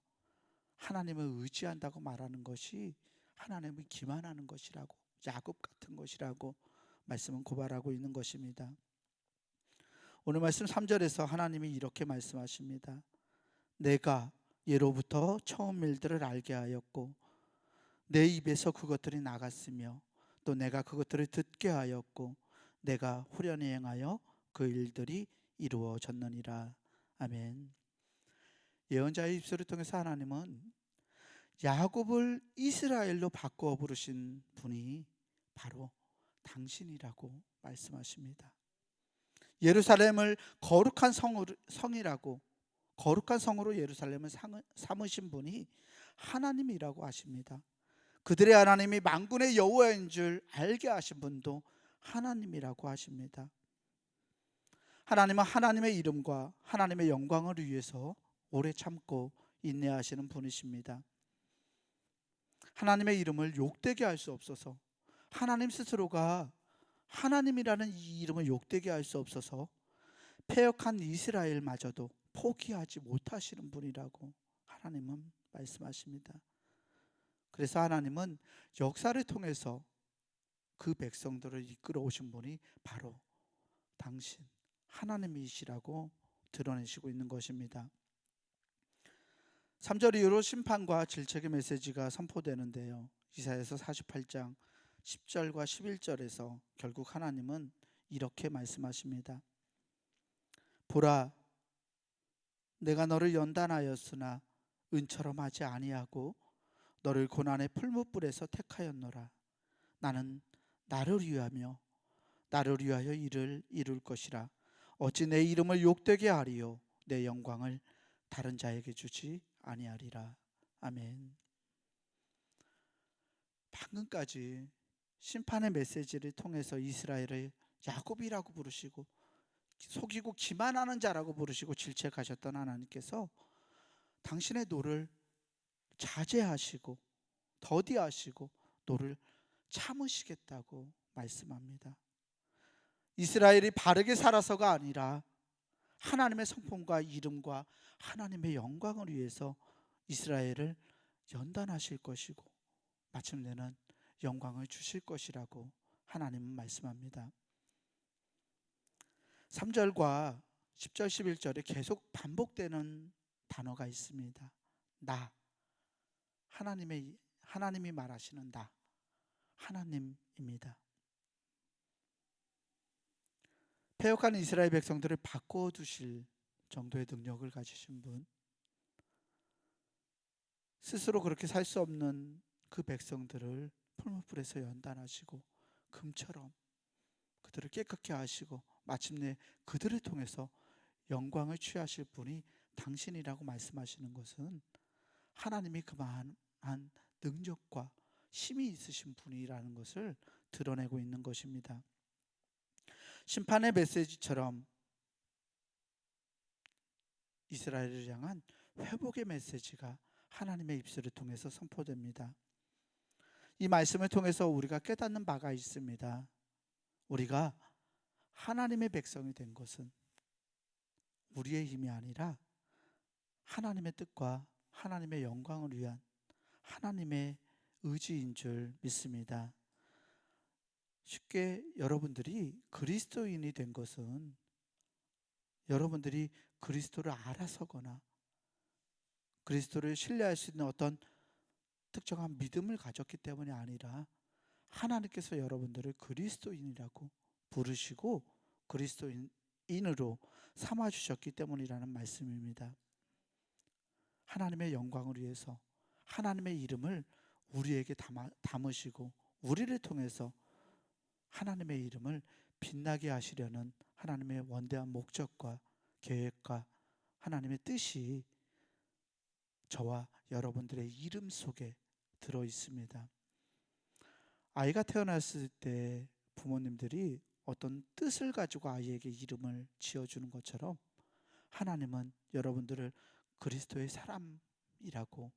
하나님을 의지한다고 말하는 것이 하나님을 기만하는 것이라고, 야곱 같은 것이라고 말씀은 고발하고 있는 것입니다. 오늘 말씀 3절에서 하나님이 이렇게 말씀하십니다. 내가 예로부터 처음 일들을 알게 하였고 내 입에서 그것들이 나갔으며 또 내가 그것들을 듣게 하였고 내가 후련히 행하여 그 일들이 이루어졌느니라. 아멘. 예언자의 입술을 통해서 하나님은 야곱을 이스라엘로 바꾸어 부르신 분이 바로 당신이라고 말씀하십니다. 예루살렘을 거룩한 성이라고, 거룩한 성으로 예루살렘을 삼으신 분이 하나님이라고 하십니다. 그들의 하나님이 만군의 여호와인 줄 알게 하신 분도 하나님이라고 하십니다. 하나님은 하나님의 이름과 하나님의 영광을 위해서 오래 참고 인내하시는 분이십니다. 하나님의 이름을 욕되게 할 수 없어서, 하나님 스스로가 하나님이라는 이 이름을 욕되게 할 수 없어서 패역한 이스라엘마저도 포기하지 못하시는 분이라고 하나님은 말씀하십니다. 그래서 하나님은 역사를 통해서 그 백성들을 이끌어 오신 분이 바로 당신 하나님이시라고 드러내시고 있는 것입니다. 3절 이후로 심판과 질책의 메시지가 선포되는데요, 이사야서 48장 10절과 11절에서 결국 하나님은 이렇게 말씀하십니다. 보라, 내가 너를 연단하였으나 은처럼 하지 아니하고 너를 고난의 풀무불에서 택하였노라. 나는 나를 위하며 나를 위하여 일을 이룰 것이라. 어찌 내 이름을 욕되게 하리요 내 영광을 다른 자에게 주지 아니하리라. 아멘. 방금까지 심판의 메시지를 통해서 이스라엘을 야곱이라고 부르시고 속이고 기만하는 자라고 부르시고 질책하셨던 하나님께서 당신의 노를 자제하시고 더디하시고 노를 참으시겠다고 말씀합니다. 이스라엘이 바르게 살아서가 아니라 하나님의 성품과 이름과 하나님의 영광을 위해서 이스라엘을 연단하실 것이고 마침내는 영광을 주실 것이라고 하나님은 말씀합니다. 3절과 10절 11절에 계속 반복되는 단어가 있습니다. 나, 하나님이 말하시는 나, 하나님입니다. 패역한 이스라엘 백성들을 바꿔 두실 정도의 능력을 가지신 분, 스스로 그렇게 살 수 없는 그 백성들을 풀무불에서 연단하시고 금처럼 그들을 깨끗게 하시고 마침내 그들을 통해서 영광을 취하실 분이 당신이라고 말씀하시는 것은 하나님이 그만한 능력과 힘이 있으신 분이라는 것을 드러내고 있는 것입니다. 심판의 메시지처럼 이스라엘을 향한 회복의 메시지가 하나님의 입술을 통해서 선포됩니다. 이 말씀을 통해서 우리가 깨닫는 바가 있습니다. 우리가 하나님의 백성이 된 것은 우리의 힘이 아니라 하나님의 뜻과 하나님의 영광을 위한 하나님의 의지인 줄 믿습니다. 쉽게 여러분들이 그리스도인이 된 것은 여러분들이 그리스도를 알아서거나 그리스도를 신뢰할 수 있는 어떤 특정한 믿음을 가졌기 때문이 아니라 하나님께서 여러분들을 그리스도인이라고 부르시고 그리스도인으로 삼아주셨기 때문이라는 말씀입니다. 하나님의 영광을 위해서 하나님의 이름을 우리에게 담으시고 우리를 통해서 하나님의 이름을 빛나게 하시려는 하나님의 원대한 목적과 계획과 하나님의 뜻이 저와 여러분들의 이름 속에 들어 있습니다. 아이가 태어났을 때 부모님들이 어떤 뜻을 가지고 아이에게 이름을 지어주는 것처럼 하나님은 여러분들을 그리스도의 사람이라고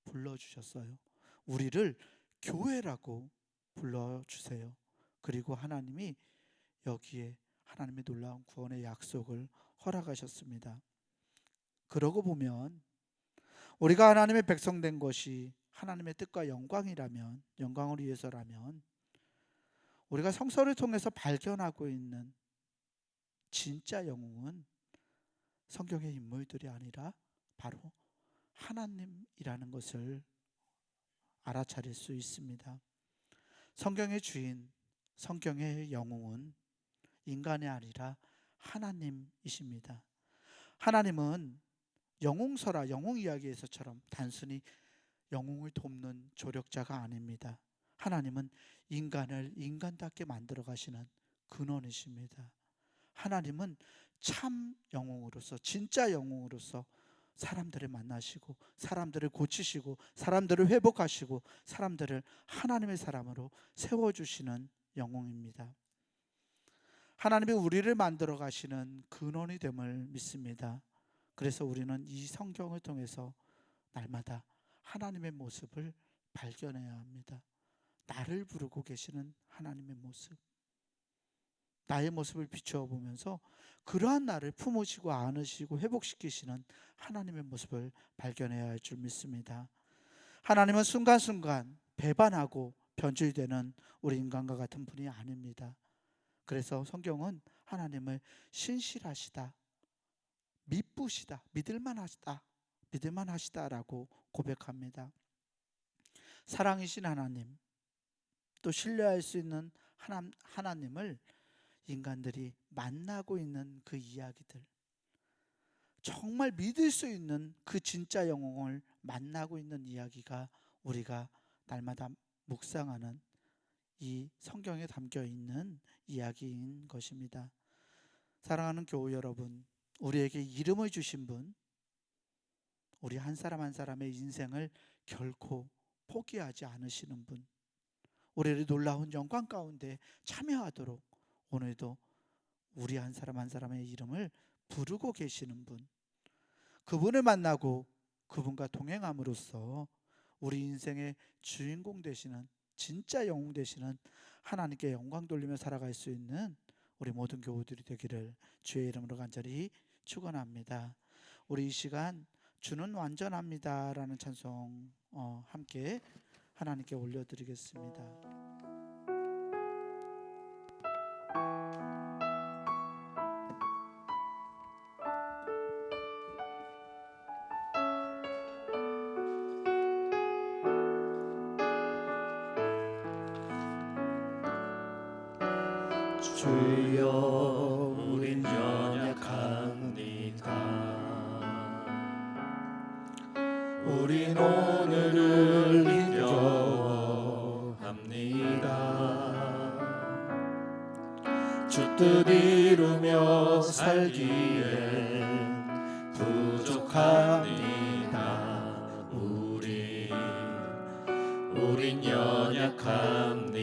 불러주셨어요. 우리를 교회라고 불러주세요. 그리고 하나님이 여기에 하나님의 놀라운 구원의 약속을 허락하셨습니다. 그러고 보면 우리가 하나님의 백성 된 것이 하나님의 뜻과 영광이라면, 영광을 위해서라면 우리가 성서를 통해서 발견하고 있는 진짜 영웅은 성경의 인물들이 아니라 바로 하나님이라는 것을 알아차릴 수 있습니다. 성경의 주인, 성경의 영웅은 인간이 아니라 하나님이십니다. 하나님은 영웅서라 영웅 이야기에서처럼 단순히 영웅을 돕는 조력자가 아닙니다. 하나님은 인간을 인간답게 만들어 가시는 근원이십니다. 하나님은 참 영웅으로서, 진짜 영웅으로서 사람들을 만나시고 사람들을 고치시고 사람들을 회복하시고 사람들을 하나님의 사람으로 세워주시는 영웅입니다. 하나님이 우리를 만들어 가시는 근원이 됨을 믿습니다. 그래서 우리는 이 성경을 통해서 날마다 하나님의 모습을 발견해야 합니다. 나를 부르고 계시는 하나님의 모습, 나의 모습을 비추어 보면서 그러한 나를 품으시고 안으시고 회복시키시는 하나님의 모습을 발견해야 할 줄 믿습니다. 하나님은 순간순간 배반하고 변질되는 우리 인간과 같은 분이 아닙니다. 그래서 성경은 하나님을 신실하시다, 미쁘시다, 믿을만하시다라고 고백합니다. 사랑이신 하나님, 또 신뢰할 수 있는 하나님을 인간들이 만나고 있는 그 이야기들, 정말 믿을 수 있는 그 진짜 영웅을 만나고 있는 이야기가 우리가 날마다 묵상하는 이 성경에 담겨 있는 이야기인 것입니다. 사랑하는 교우 여러분, 우리에게 이름을 주신 분, 우리 한 사람 한 사람의 인생을 결코 포기하지 않으시는 분, 우리를 놀라운 영광 가운데 참여하도록 오늘도 우리 한 사람 한 사람의 이름을 부르고 계시는 분, 그분을 만나고 그분과 동행함으로써 우리 인생의 주인공 되시는, 진짜 영웅 되시는 하나님께 영광 돌리며 살아갈 수 있는 우리 모든 교우들이 되기를 주의 이름으로 간절히 축원합니다. 우리 이 시간 주는 완전합니다 라는 찬송 함께 하나님께 올려드리겠습니다. 주여 우린 연약합니다. 우린 오늘을 힘겨워합니다. 주 뜻 이루며 살기엔 부족합니다. 우린 연약합니다.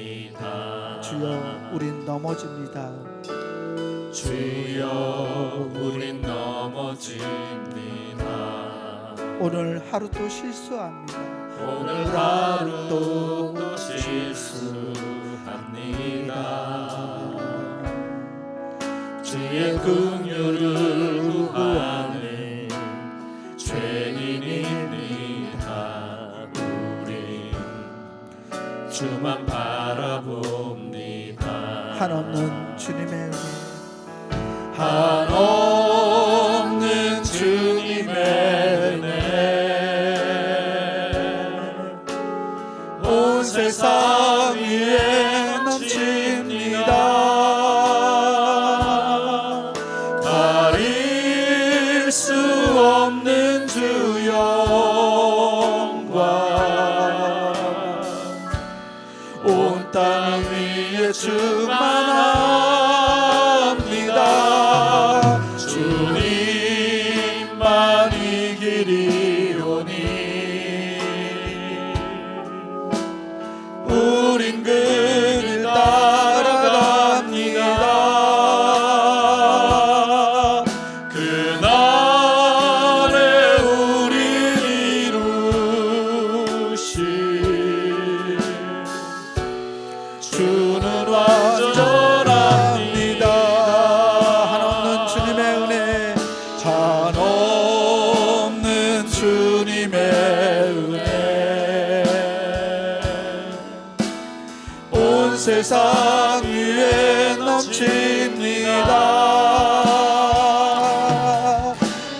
주여 우린 넘어집니다. 주여 우린 넘어집니다. 오늘 하루도 실수합니다. 오늘 하루도 실수합니다. 주의 긍휼을 구하네. 죄인입니다. 우리 주만 바라봅니다. 한없는 주님의 은혜, 한없는 주님의 은혜 온 세상 위에 넘칩니다. 가릴 수 없는 주 영광 온 땅 위에 충만합니다. 주님만 이기리오니 우린 그 길 따라갑니다. 그날에 우릴 이루실 주는 완전합니다. 한없는 주님의 은혜, 한없는 주님의 은혜 온 세상 위에 넘칩니다.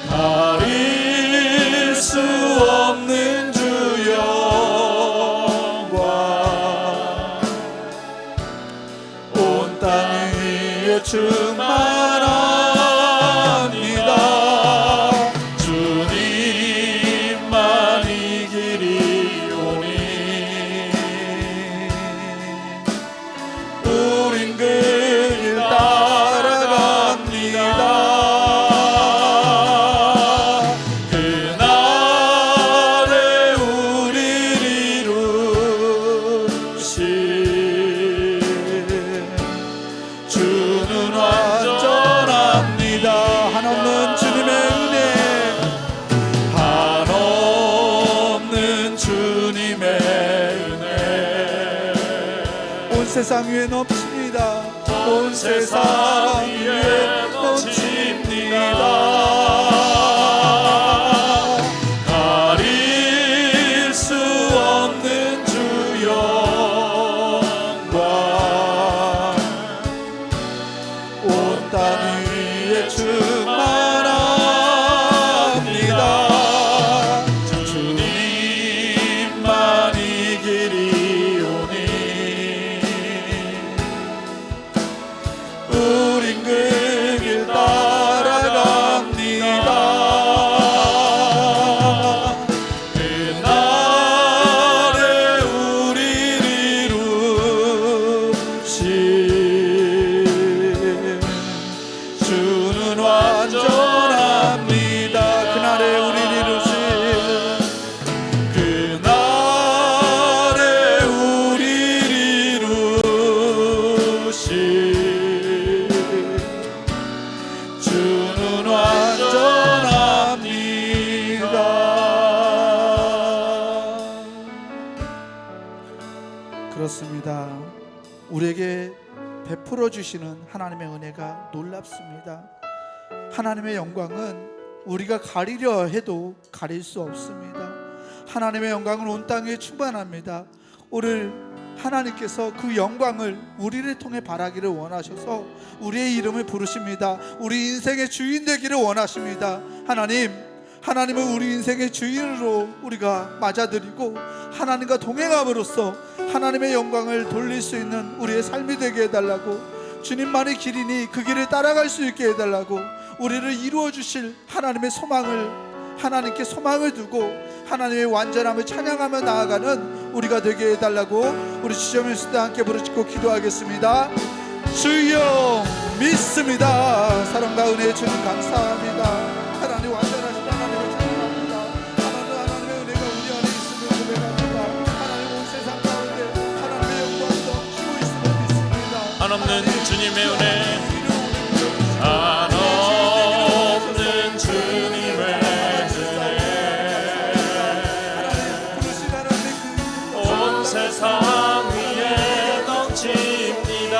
가릴 수 없는 주 영광 온 땅 위에 충만합니다. 주님만 이기리오니 우린 그 길 따라갑니다. 그날에 우릴 이루실 주는 완전합니다. 한없는 주님의 은혜, 한없는 주님의 은혜 온 세상 위에 넘칩니다. 온 세상 위에 넘칩니다. 가릴 수 없는 주 영광 온 땅 위에 충만합니다. 주님만 이기리오니 우린 그 길 따라갑니다. 그날에 우릴 이루실 주는 완전합니다. 그날에 우릴 이루실, 그날에 우릴 이루실 주는 완전합니다. 그렇습니다. 우리에게 베풀어 주시는 하나님의 은혜가 놀랍습니다. 하나님의 영광은 우리가 가리려 해도 가릴 수 없습니다. 하나님의 영광은 온 땅에 충만합니다. 오늘 하나님께서 그 영광을 우리를 통해 바라기를 원하셔서 우리의 이름을 부르십니다. 우리 인생의 주인 되기를 원하십니다. 하나님은 우리 인생의 주인으로 우리가 맞아들이고 하나님과 동행함으로써 하나님의 영광을 돌릴 수 있는 우리의 삶이 되게 해달라고, 주님만의 길이니 그 길을 따라갈 수 있게 해달라고, 우리를 이루어 주실 하나님의 소망을, 하나님께 소망을 두고 하나님의 완전함을 찬양하며 나아가는 우리가 되게 해달라고 우리 지점에서도 함께 부르짖고 기도하겠습니다. 주여 믿습니다. 사랑과 은혜의 주님 감사합니다. 하나님 완전하신 하나님을 찬양합니다. 하나님의 은혜가 우리 안에 있음을 고백합니다. 하나님 온 세상 가운데 하나님의 영광이 넘치고 있음을 믿습니다. 한없는 주님의 은혜, 한없는 주님의 온 세상 위에 넘칩니다.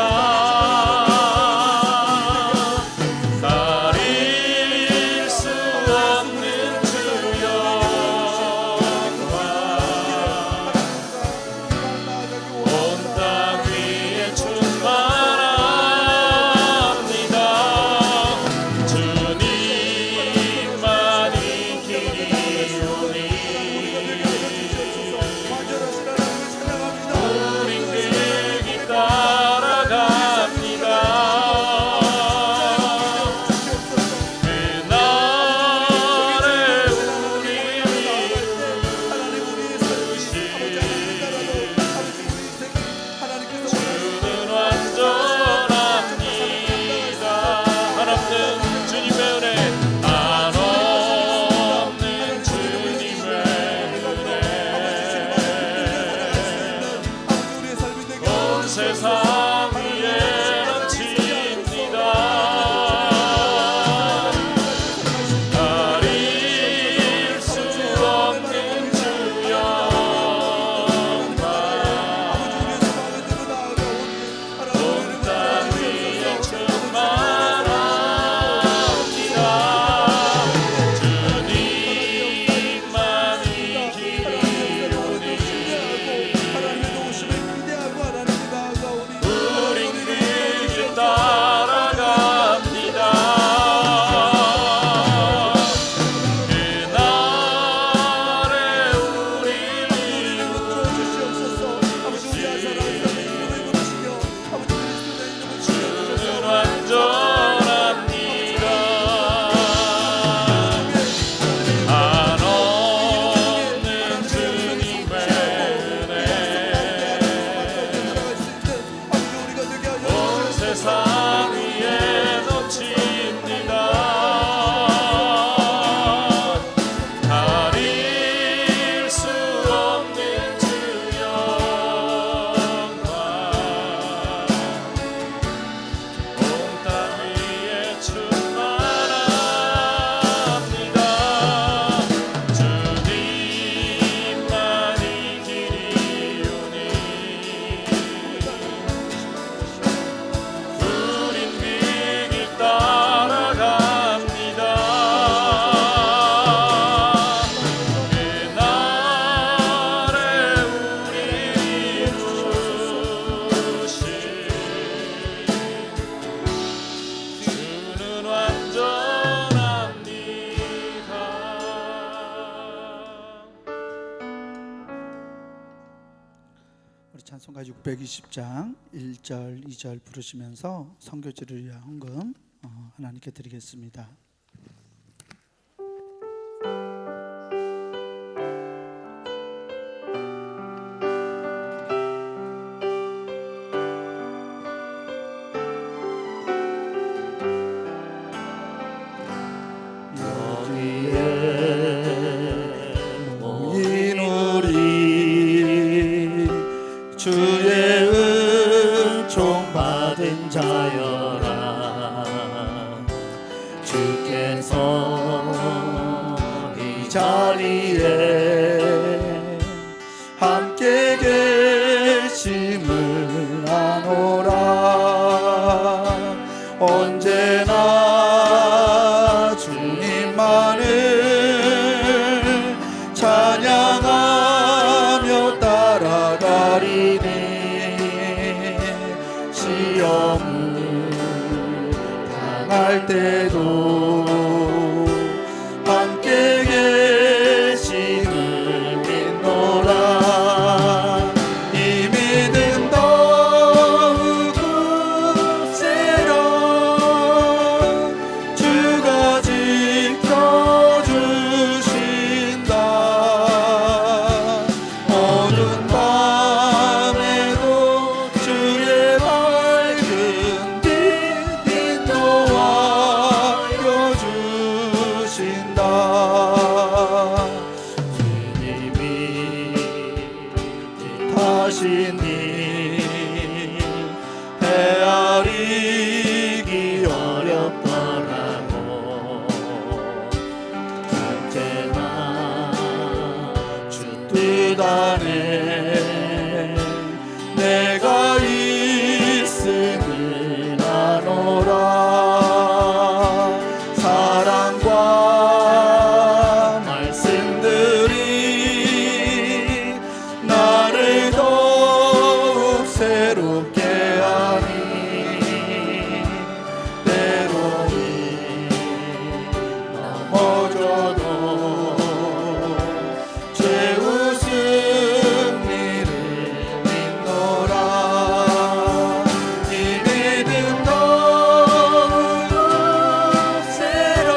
성가 620장 1절 2절 부르시면서 선교지를 위한 헌금 하나님께 드리겠습니다. 모인 우리 주의 은총 받은 자여라. 주께서 이 자리에 함께 계심을 아노라. 언제나 주님만을 찬양하며 따라가리니 시험을 당할 때도 함께 계심을 믿노라. 이 믿음 더욱 굳세라. 주가 지켜주신다. 어두운 밤에도 주의 밝은 빛 인도하여 주신다. 주님이 뜻하시니 헤아리기 어렵더라고. 언제나 주 뜻 안에 내가 있음을 아노라. 사랑과 말씀들이 나를 더욱 새롭게 하니 때로는 넘어져도 최후 승리를 믿노라. 이 믿음 더욱 굳세라.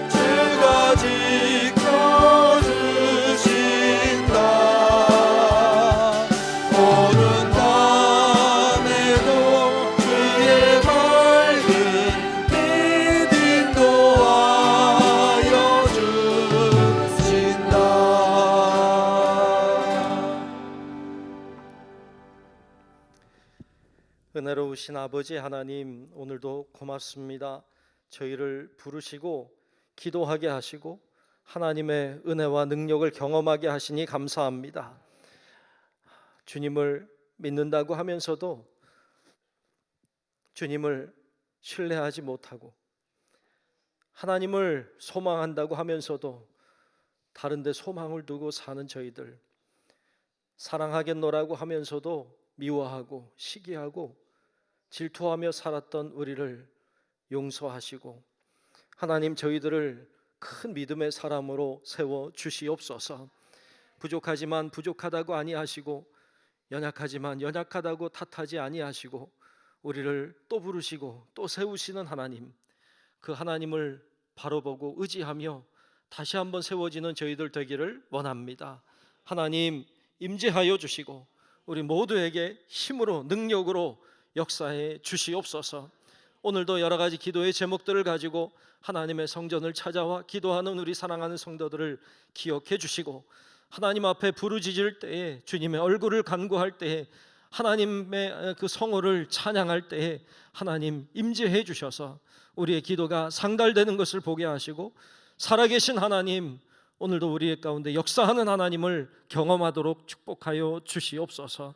주가 지켜주신다. 어두운 밤에도 주의 밝은 빛 인도하여 주신다. 은혜로우신 아버지 하나님, 오늘도 고맙습니다. 저희를 부르시고 기도하게 하시고 하나님의 은혜와 능력을 경험하게 하시니 감사합니다. 주님을 믿는다고 하면서도 주님을 신뢰하지 못하고, 하나님을 소망한다고 하면서도 다른 데 소망을 두고 사는 저희들, 사랑하겠노라고 하면서도 미워하고 시기하고 질투하며 살았던 우리를 용서하시고 하나님, 저희들을 큰 믿음의 사람으로 세워 주시옵소서. 부족하지만 부족하다고 아니하시고, 연약하지만 연약하다고 탓하지 아니하시고, 우리를 또 부르시고 또 세우시는 하나님, 그 하나님을 바라보고 의지하며 다시 한번 세워지는 저희들 되기를 원합니다. 하나님, 임재하여 주시고 우리 모두에게 힘으로 능력으로 역사해 주시옵소서. 오늘도 여러 가지 기도의 제목들을 가지고 하나님의 성전을 찾아와 기도하는 우리 사랑하는 성도들을 기억해 주시고, 하나님 앞에 부르짖을 때에, 주님의 얼굴을 간구할 때에, 하나님의 그 성호를 찬양할 때에 하나님 임재해 주셔서 우리의 기도가 상달되는 것을 보게 하시고, 살아계신 하나님, 오늘도 우리 가운데 역사하는 하나님을 경험하도록 축복하여 주시옵소서.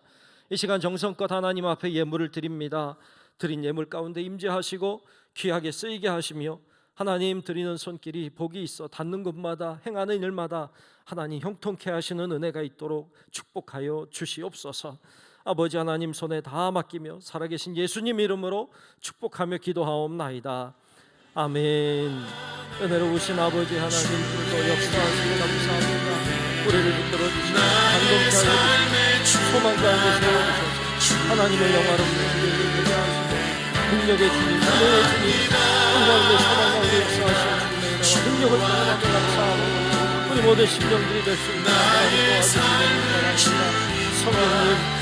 이 시간 정성껏 하나님 앞에 예물을 드립니다. 드린 예물 가운데 임재하시고 귀하게 쓰이게 하시며, 하나님 드리는 손길이 복이 있어 닿는 곳마다 행하는 일마다 하나님 형통케 하시는 은혜가 있도록 축복하여 주시옵소서. 아버지 하나님 손에 다 맡기며 살아계신 예수님 이름으로 축복하며 기도하옵나이다. 아멘. 은혜로우신 아버지 하나님, 또 역사하시고 감사합니다. 우리를 붙들어 주시고 감동케 하여 주시고 소망 가운데 세워주셔서 하나님의 영화로운 우리에게 되게 하시고 능력의 주님, 은혜의 주님, 가운데 소망 가운데 역사하시는 주님의 은혜와 능력을 경험하며 감사하고 우리 모든 심령들이 될 수 있는 하나님 도와주시는 바랍니다. 성령님